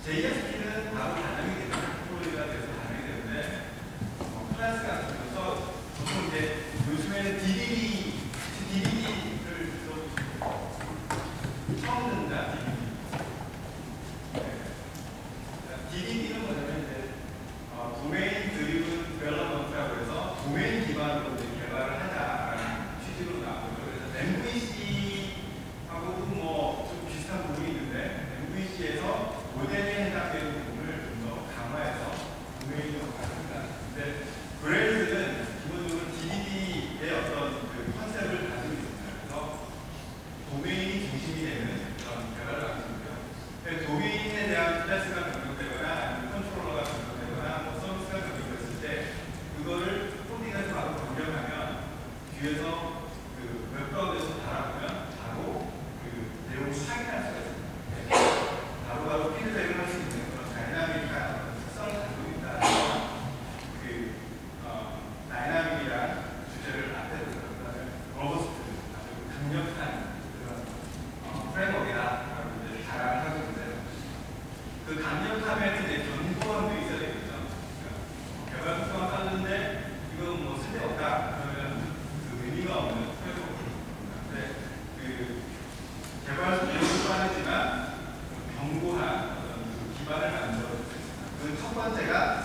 JSP는 바로 반영이 되는 디플로이가 돼서 반영이 되는데 클래스 같은 경우서 보통 이제 요즘에는 DDD를 처음 듣는다. DDD는 뭐냐면 이제 도메인 드리븐 디벨롭먼트라고 해서 도메인 기반으로 개발을 하자라는 취지로 나오고요. 그래서 MVC하고도 뭐 좀 비슷한 부분이 있는데 MVC에서 모델에 해당되는 부분을 좀 더 강화해서 도메인으로 가져옵니다. 근데 그레일즈는 기본적으로 DDD의 어떤 그 컨셉을 가지고 있습니다. 그래서 도메인이 중심이 되는 그런 개발을 하고 있고요. 도메인에 대한 클래스가 변경되거나 아니면 컨트롤러가 변경되거나 뭐 서비스가 변경됐을 때 그거를 코딩에서 바로 변경하면 뒤에서 그 웹브라우저에서 달아보면 바로 그 내용을 확인할 수가 있습니다. 바로 피드백을 할 수 있는 그런 다이나믹한 특성을 가지고 있다. 그 다이나믹이란 주제를 앞에 두고 그다음에 로버스트 아주 강력한 그런 프레임워크이다라고 이제 자랑을 하고 있는데요. 그 강력함에는 이제 견고함도 있어야 되겠죠. 개발 속도가 빠른데 이건 뭐 쓸데없다 그러면 그 의미가 없는 프레임워크입니다. 그 개발 속도도 빠르지만 견고한 어떤 그 기반을 만들어 줄 수 있습니다. 그 첫 번째가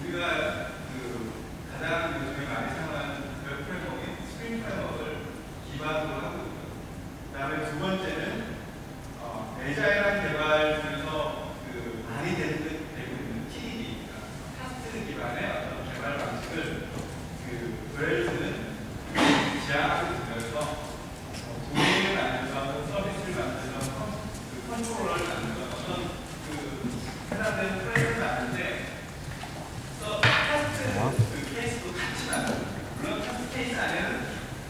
우리가 그 가장 요즘에 많이 사용하는 웹 프레임워크인 스프링 프레임워크를 기반으로 하고 있고요. 그 다음에 두 번째는 에자일한 개발 중에서 그 많이 되고 있는 TDD, 타스크 기반의 어떤 개발 방식을 그 그레일즈는 지향하고 있습니다. 그래서 도메인을 만들거나 서비스를 만들거나 그 컨트롤러를 만들거나 어떤 그 해당되는 프레임을 만드는데 테스트 그 케이스도 같이 만듭니다. 물론 테스트 케이스 안에는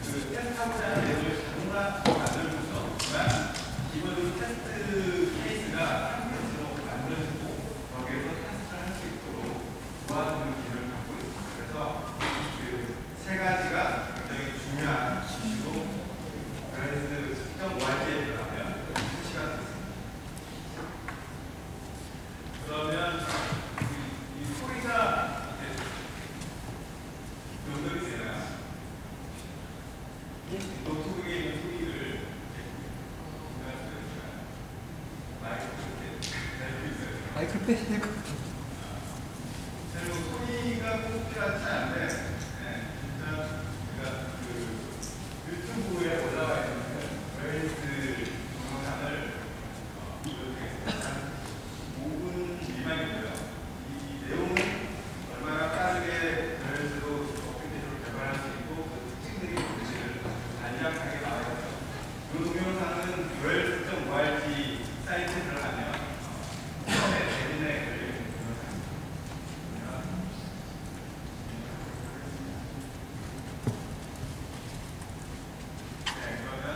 그 테스트하고자 하는 내용을 자동화 만들어서 있지만 기본적으로 테스트 케이스가 템플릿으로 만들어지고 거기에서 테스트를 할 수 있도록 도와주는 기능을 갖고 있습니다. 그래서 그 세 가지가 굉장히 중요한 이슈로 그래서 특정 ORT에 들어가면 수치가 됐습니다. 그러면 이 소리가 연결이 되나요? 노트북에 있는 소리를 마이크를 빼야 될 것 같아요. 소리가 꼭 필요하지 않은데, 진짜 제가 그 유튜브에 올라와 있는 그레이스 동영상을 보여드리겠습니다. 한 5분 미만이고요. 이 내용은 얼마나 빠르게 그레이스로 어플리케이션을 개발할 수 있고 그 특징들이 뭔지를 간략하게 나와 있어요. 이 동영상은 웰.org 사이트에 들어가면 처음에 재미있는 걸려 있는 동영상입니다. 네, 그러면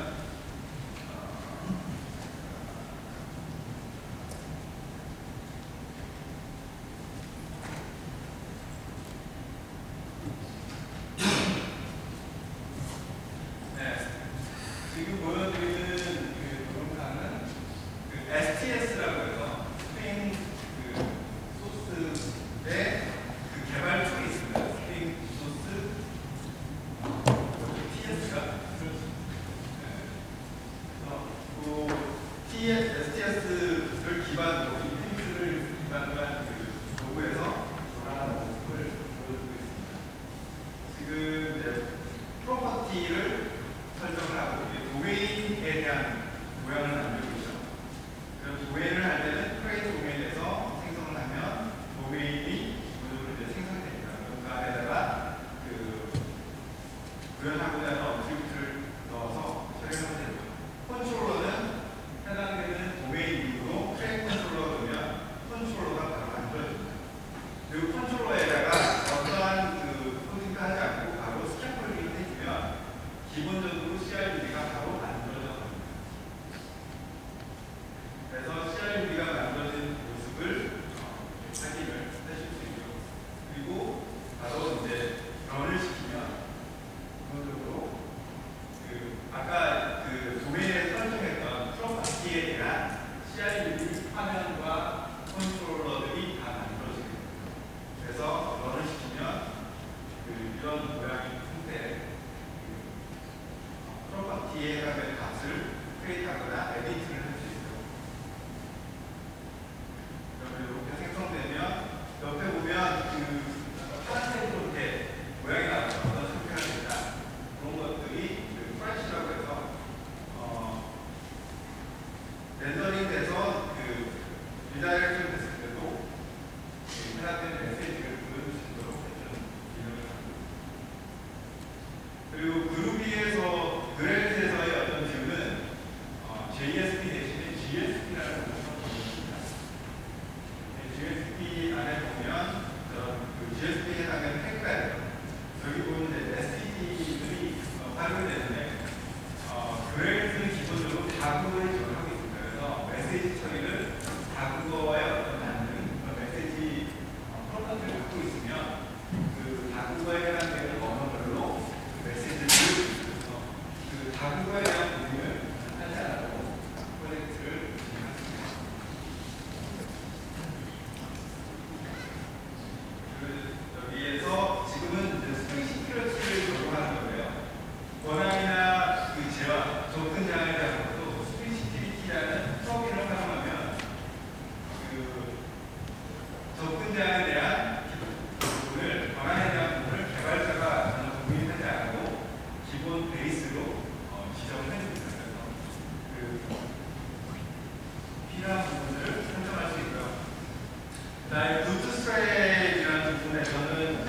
자, 부트스트랩이라는 부분에서는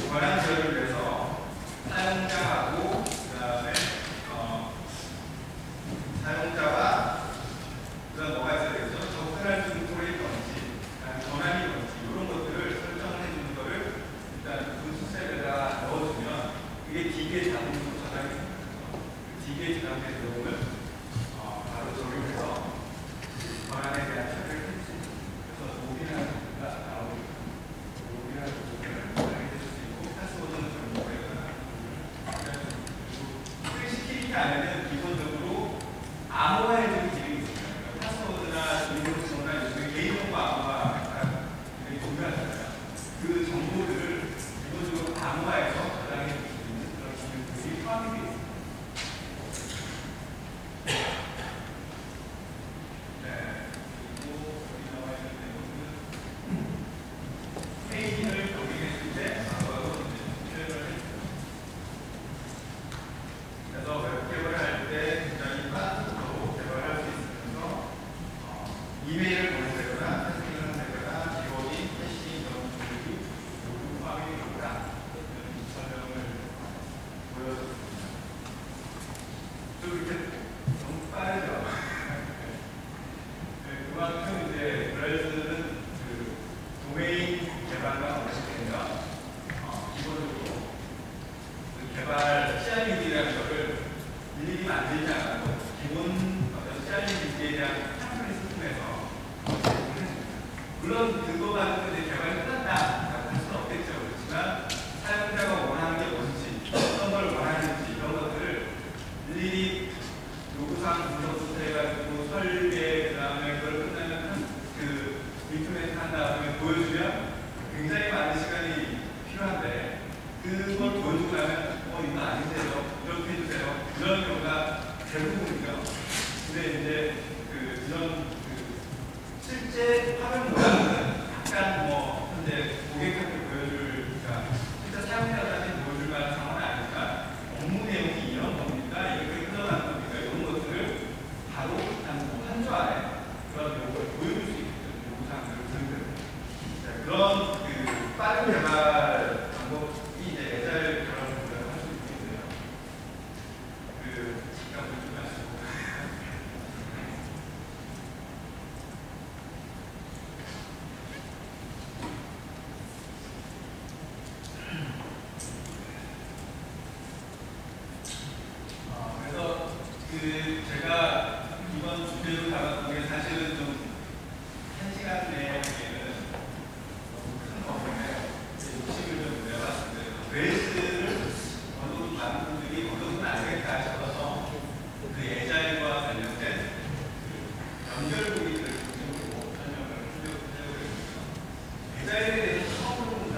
권한 제어를 위해서 사용자하고 그다음에 사용자와 그다음 뭐가 있어야 되죠? 접근할 중토의 건지, 전환이 건지 이런 것들을 설정을 해주는 거를 일단 부트스트랩에다 넣어주면 이게 기계 자동으로 저장이 됩니다. 기계 저장된 내용을 바로 적용해서 권한에 대한 처리를 해줄 수 있습니다. 그래서 로빈이라는 부분가 나오고 로빈이라는 부분을 저장해 줄 수 있고 패스워드는 정보에거나 시키지 않으면 기본적으로 암호화해주는 기능이 있습니다. 패스워드나 비밀번호나 요즘에 개인정보 암호화 굉장히 중요하잖아요. 그 정보들을 기본적으로 암호화해서 저장해 줄 수 있는 그런 기능들이 포함되어 있습니다. 페이지를 적용했을 때 바로 표현을 해주죠. 그래서 웹 개발을 할 때 굉장히 빠르고 개발할 수 있으면서 이메일을 보내거나 채팅을 한다거나 기본이 캐시 이런 부분이 모두 포함이 됩니다. 이런 설명을 보여줬습니다. 좀 이렇게 너무 빠르죠? 그만큼 이제 브라이즈는 그 도메인 개발과 관련되면 기본적으로 그 개발 CI/CD라는 것을 일일이 만들지 않아도 기본 어떤 CI/CD에 대한 템플릿을 통해서 물론 그거 가지고 이제 개발이 끝났다라고 할 수는 없겠죠. 그렇지만 사용자가 원하는 게 뭔지 어떤 걸 원하는지 이런 것들을 일일이 요구사항 분석부터 해가지고 설계 그다음에 그걸 끝나면 그 임플멘트 한 다음에 보여주면 굉장히 많은 시간이 필요한데 그걸 보여주고 나면 이거 아닌데요 이렇게 해주세요 이런 경우가 대부분이죠. 근데 이제 이런 실제 화면 모양은 약간 현재 고객한테 보여줄 실제 사용자한테 보여줄 만한 상황은 아니니까 업무 내용이 이런 겁니다. 이렇게 흘러가는 겁니다. 이런 것들을 바로 한 주 안에 그런 내용을 보여줄 수 있는 요구사항들을 드립니다. 그런 빠른 개발 방법이 이제 애자일 개발 방법이라고 할 수 있겠네요. 잠깐 보지 마시고. 그래서 제가 이번 주제로 잡았던 게 사실은 좀 1시간 내에 하기에는 너무 큰 거에 욕심을 좀 내봤는데 레이스를 어느 정도 많은 분들이 어느 정도는 알겠다 싶어서 그 애자일과 관련된 연결고리들을 중심으로 설명을 하려고 했습니다. 애자일에 대해서 처음으로 본다.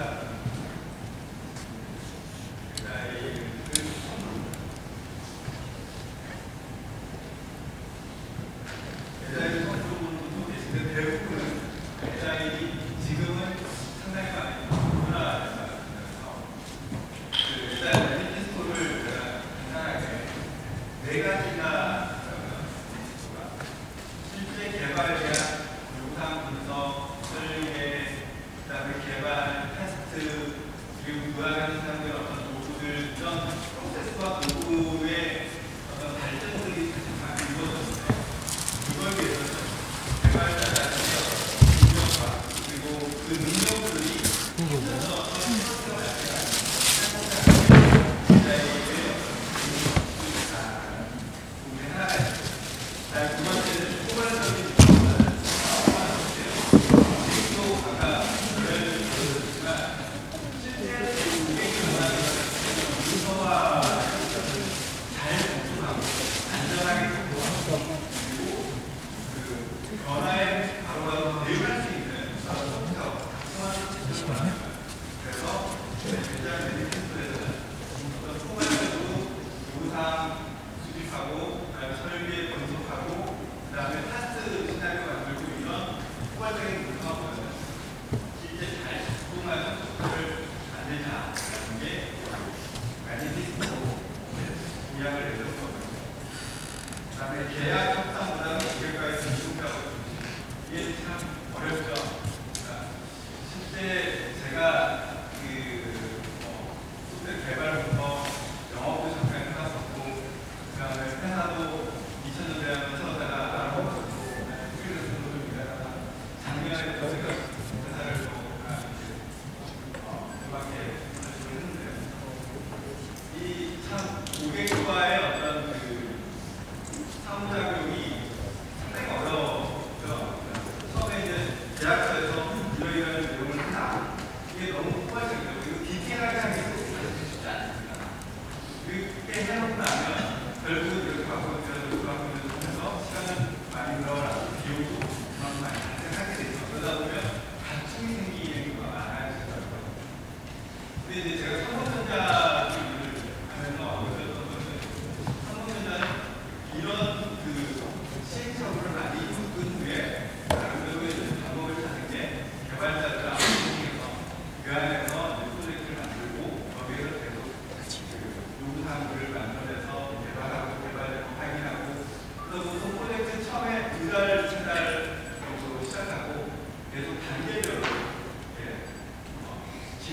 애자일을 처음으로 본다. 애자일을 처음으로 보는 분도 계신데 대부분은 애자일이 지금은 상당히 많이 변화됐다는 생각에서 그 애자일 매니피스토를 제가 간단하게 4가지나 실제 개발에 대한 요구사항 분석, 설계, 그다음에 개발, 테스트, 그리고 도약하는 사람들의 어떤 도구들, 이런 프로세스와 도구의 어떤 발전들이 사실 다 이루어졌는데 이걸 위해서는 개발자들의 어떤 능력과 그리고 그 능력들이 혼자서 어떤 프로세스가 아니라 사용자들의 디자인의 어떤 능력들이 다 부분에 하나가 있습니다. 두 번째는 포괄적인 또 아까 보여주셨지만 실제로 고객이 원하는 문서와 잘 접근하고 안전하게 접근하고 그리고 그 변화에 바로바로 대응할 수 있는 소프트웨어가 작성하는 시스템을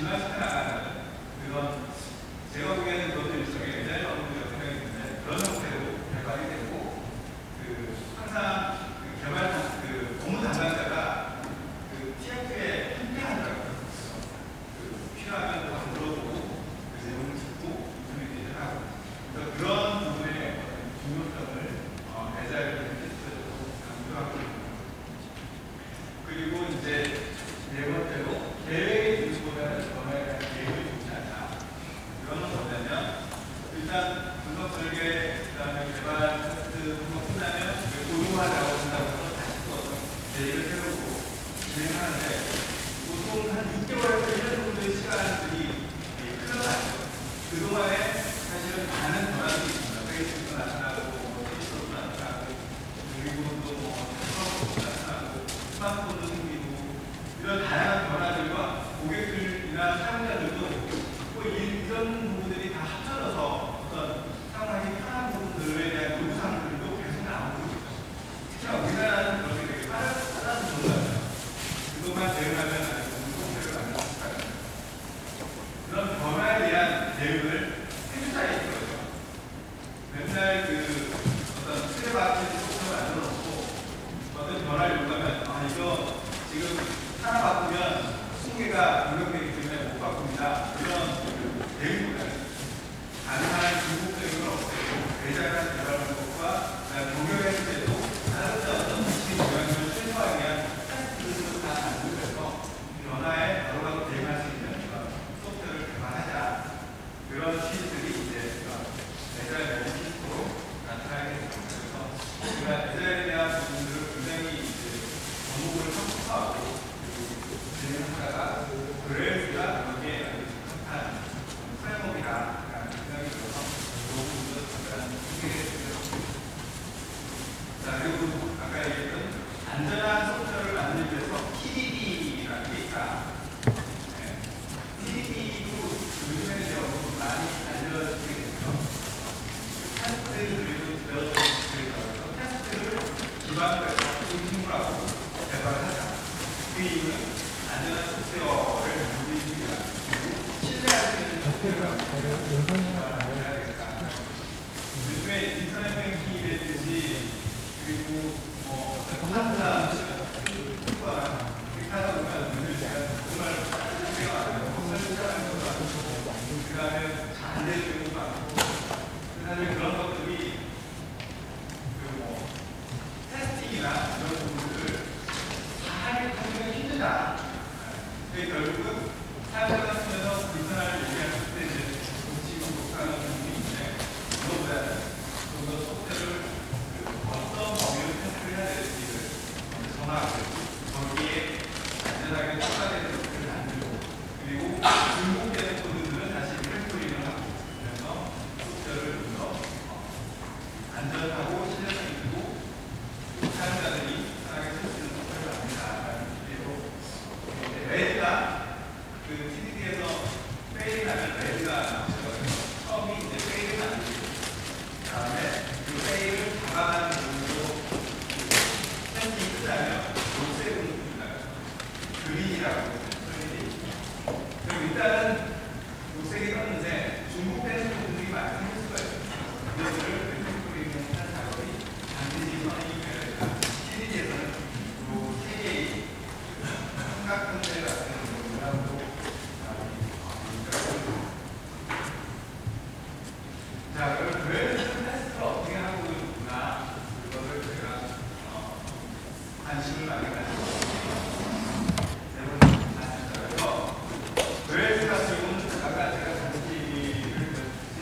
진화시켜 나가는 그런 제가 보기에는 그것도 일종의 에자일 업무라고 생각이 드는데 그런 형태로 개발이 되고 항상 개발 업무 담당자가 TF에 함께하더라고요. 필요하면 더 물어보고 내용을 듣고 인터뷰를 하고 그런 부분의 중요성을 에자일 테스트로 강조하고 있는 거죠. 그리고 이제 네 번째로 계획의 중심보다는 변화에 대한 계획을 주지 않다. 이거는 뭐냐면 일단 분석 설계, 그다음에 개발 테스트 분석 끝나면 고도화 작업한다고 해서 다시 또 어떤 계획을 세우고 진행하는데 보통 한 6개월에서 1년 정도의 시간들이 흘러가죠. 그동안에 사실은 많은 변화들이 있습니다. 페이스북도 나타나고, 페이스북도 나타나고, 그리고 또 스마트폰도 나타나고, 스마트폰도 생기고, 이런 다양한 변화들과 고객들이나 사용자들도 또 이런 부분들이 다 합쳐져서 어떤 사용하기 편한 부분들에 대한 요구사항들도 계속 나오고 있죠. 특히나 우리나라는 그렇게 되게 빨라서 좋은 것 같아요. 그동안 대응하면 아주 좋은 성과를 만들 수 있어요. 그런 변화에 대한 대응을 해주자에 있어요. 맨날 어떤 트레바켓 속도를 만들어 놓고 어떤 변화를 요구하면 이거 지금 하나 바꾸면 20개가 변경되기 때문에 못 바꿉니다. 이런 대응보다는 가능한 중복적인 걸 없애고 대자간 개발 방법과 동료했을 때도 다른 어떤 미친 영향을 최소화하기 위한 테스트들도 다 만들면서 변화에 바로바로 대응할 수 있는 소프트웨어를 개발하자. 그런 취지들이 이제 에자일 시스템으로 나타나게 됩니다. 그래서 우리가 에자일에 대한 부분들을 굉장히 정보를 첨부하고 진행하다가 그레이스가 여기에 아주 적합한 프레임워크이다라는 생각이 들어서 그 부분도 잠깐 소개해 드리겠습니다. 자, 그리고 아까 얘기했던 안전한 소프트웨어를 만들기 위해서 TDD라는 게 있다. TDD도 요즘에는 이제 많이 알려지게 됐죠. 테스트를 테스트를 기반으로 해서 중심으로 하고 개발을 하자. 그 이유는 안전한 소프트웨어를 만들기 위한 신뢰할 수 있는 소프트웨어를 개발해야 되겠다. 요즘에 인터넷 뱅킹이 됐듯이 그리고 판사 시간과 이렇게 하다 보면 요즘 제가 정말 소프트웨어가 안 되고 설치하는 것도 많고 그 다음에 잘 안 되는 경우도 많고 사실 그런 것들이 테스팅이나 이런 부분들을 잘 하기가 힘들다. 결국은 사용자가 쓰면서 불편함을 얘기할 때 이제 고치고 독하는 부분이 있는데 그것보다는 좀 더 소프트웨어를 어떤 범위로 테스트를 해야 될지를 정하고 거기에 안전하게 추가되는 소프트웨어를 만들고 그리고 중복되는 코드들은 다시 리팩토링을 하고 그래서 소프트웨어를 좀 더 안전하고 신뢰성 있고 사용자들이 편하게 쓸 수 있는 소프트웨어를 만든다라는 의미로 레드가 TDD에서 페일이 나면 레드가 나오거든요. 처음이 이제 페일을 만들고 그 다음에 그 페일을 잡아가는 부분으로 테스팅이 끝나면 녹색으로 끝나요. 그린이라고 설명되어 있습니다. 그럼 일단은 녹색이 떴는데 중복되는 부분들이 많이 생길 수가 있습니다. 그것들을 리팩토링 하는 작업이 반드시 선행이 되어야 된다. TDD에서는 이 세 개의 삼각 형태 같은 모양으로 자, 그럼 테스트를 어떻게 하고 있구나 그거를 제가 관심을 많이 가지고 네 번째 그래서 그레이스 같은 경우는 아까 제가 잠시 얘기를 드렸듯이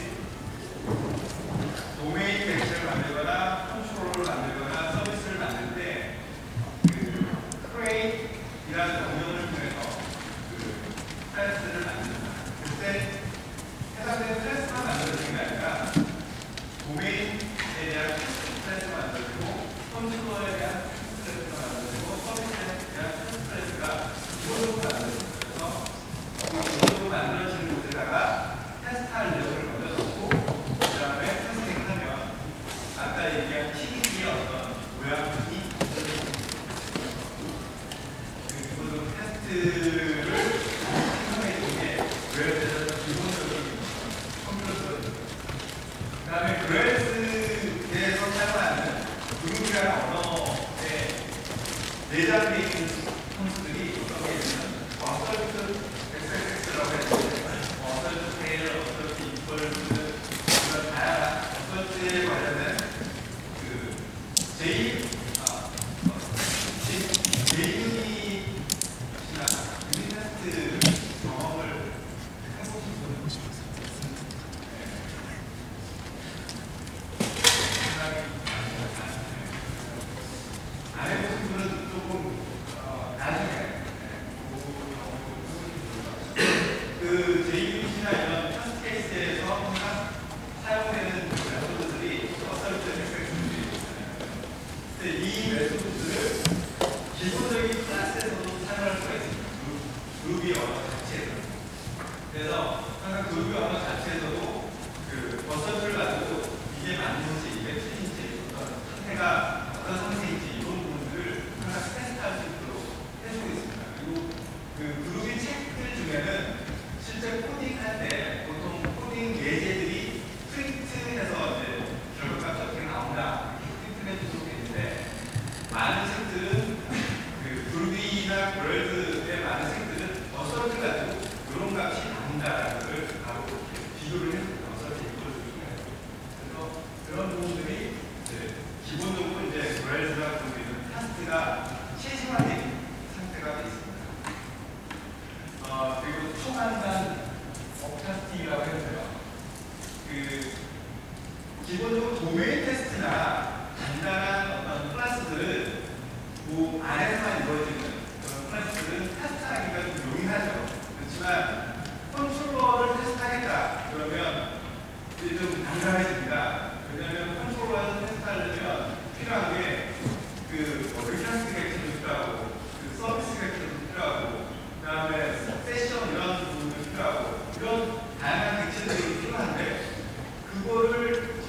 도메인 객체를 만들거나 컨트롤을 만들거나 서비스를 만들 때 크레이트이라는 명령을 통해서 테스트를 만든다. 그때 해당되는 테스트만 만들어지는 게 아니라 도메인에 대한 테스트 만들고 컨트롤에 대한 테스트 만들고 서비스에 대한 테스트가 기본적으로 만들어집니다. 그래서 기본적으로 만들어지는 곳에다가 테스트할 내용을 먼저 넣고 그 다음에 테스팅하면 아까 얘기한 TDD의 어떤 모양이 기본적으로 테스트를 생성해 주는 게 그레스에서 기본적인 컴퓨터. 그다음에 그레스에서 사용하는 그룹이라는 언어의 내장에 있는 선수들이 어떤 게 있냐면 어설트 XXX라고 해서 어설트 테일, 어설트 이퀄 이런 다양한 어설트에 관련된 그 제이윤이나 유니테스트 경험을 해보신 분은 안 해보신 분은 조금 나중에 그 JUC나 이런 테스트 케이스에서 항상 사용되는 메소드들이 어설트 엑스엑스들이 있잖아요. 근데 이 메소드들을 기본적인 클래스에서도 사용할 수가 있습니다. 그룹이 언어 자체에서. 그래서 항상 그룹이 언어 자체에서도 그 어설트를 가지고 이게 맞는지 이게 틀린지 어떤 상태가 어떤 상태인지 이런 부분들을 항상 테스트할 수 있도록 해주고 있습니다. 그리고 그 그룹이 책들 중에는 실제 코딩할 때 보통 코딩 예제들이 프린트해서 이제 결과가 어떻게 나온다 이렇게 프린트를 해주고 있는데 많은 책들은 그 그룹이나 월드의 많은 책들은 어설트 가지고 이런 값이 나온다라는 걸 바로 비교를 해줍니다. 어설트 이걸 중에 그래서 그런 부분들이 이제 기본적으로 이제 월드가 보이는 카스트가 체심화된 상태가 되어 있습니다. 그리고 초간단 업카스팅이라고 해서요. 그 기본적으로 도메인 테스트나 간단한 어떤 클래스들은 그 안에서만 이루어지는 그런 클래스들은 테스트하기가 좀 용이하죠. 그렇지만 컨트롤러를 테스트하겠다 그러면 이제 좀 난감해집니다. 왜냐하면 컨트롤러에서 테스트하려면 필요한 게그 리퀘스트 객체도 필요하고 그 서비스 객체도 필요하고 그 다음에 세션 이런 부분도 필요하고 이런 다양한 객체들이 필요한데 그거를 또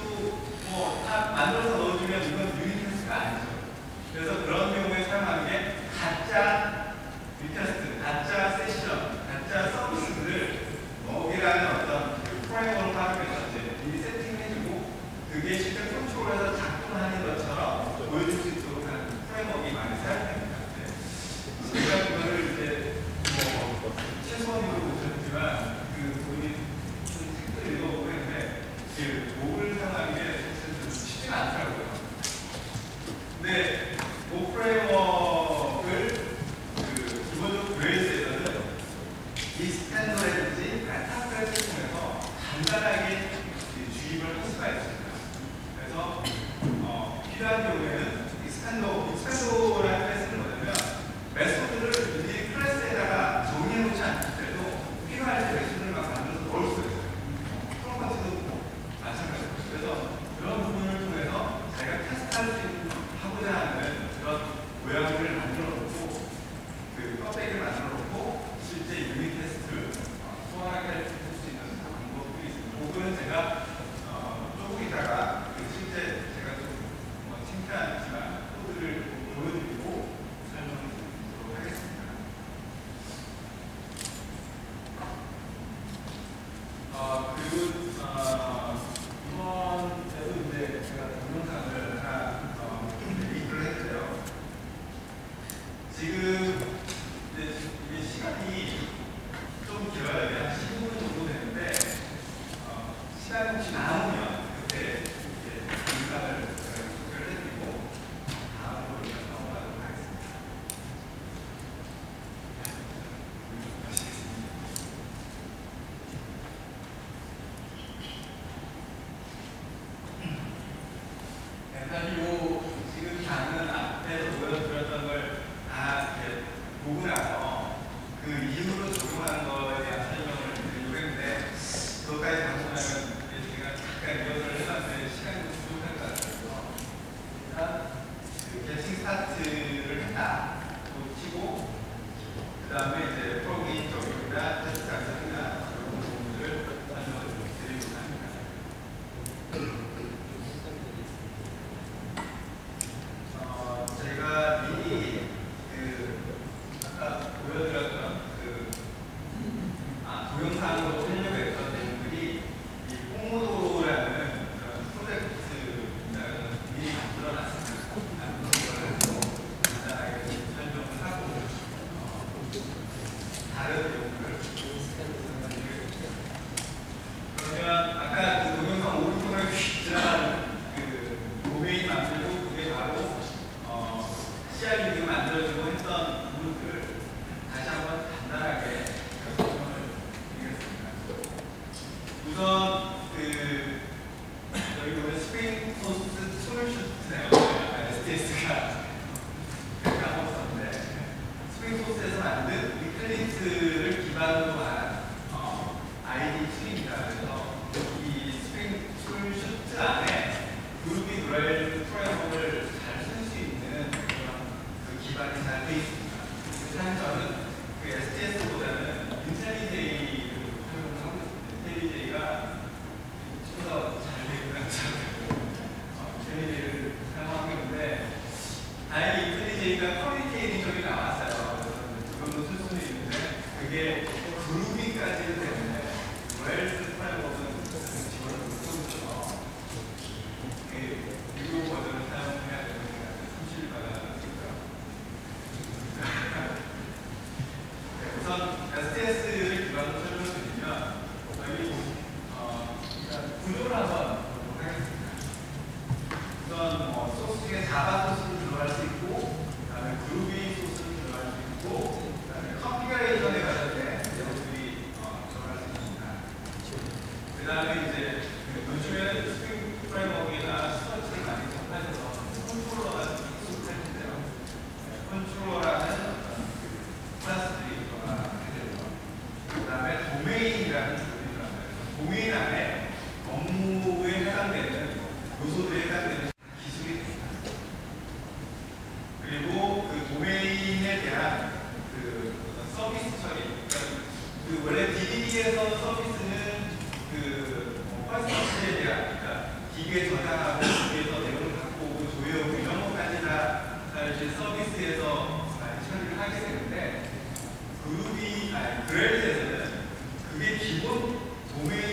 다른 내용들을 그러면 아까 그 동영상 오른쪽에 지나가는 그 도메인 만들고 그게 바로 CRU가 만들어지고 했던 부분들을 다시 한번 간단하게 설명을 드리겠습니다. 우선 여기 보면 스프링 소스 솔루션이네요. STS가 까먹었었는데 스프링 소스에서 만든 이클립스를 기반으로 한 ID 툴입니다. 그래서 이 스프링 솔루션 안에 그룹이 드라이브 프레임워크를 잘 쓸 수 있는 그런 그 기반이 잘 돼 있습니다. 그래서 저는 그 STS보다는 인텔리제이를 활용하고 있습니다. 인텔리제이가 좀 더 잘 되는 인텔리제이를 사용하고 있는데 다행히 인텔리제이가 커뮤니티 에디션이 나왔어요. 그래서 그걸로 쓸 수는 있는데 그게 그루비까지 때문에 웰스 프레임워크는 지원을 못해서 유료 버전을 사용해야 되는 손실을 받아들고요. 우선 STS를 기반으로 설명을 드리면 여기 일단 구조를 한번 보도록 하겠습니다. 우선 소스에 자바 소스를 들어갈 수 있고, 그다음에 그루비 소스를 들어갈 수 있고, 그다음에 컨피그레이션에 관련된 내용들이 들어갈 수 있습니다. 그다음에 이제 요즘에는 스프링 프레임워크나 스터치를 많이 접하셔서 컨트롤러가 익숙할 텐데요. 컨트롤러라는 클래스들이 들어가게 되죠. 그다음에 도메인이라는 조건이 들어가요. 도메인 안에 업무에 해당되는 요소들에 해당되는 기술이 됩니다. 그리고 그 도메인에 대한 그 서비스 처리, 그 원래 DDD에서 서비스는 그 퍼스널에 대한, 그러니까 기계에 저장하고 기계에서 내용을 갖고 오고 조회하고 이런 것까지 다 이제 서비스에서 많이 처리를 하게 되는데 그룹이 그레일에서는 그게 기본 도메인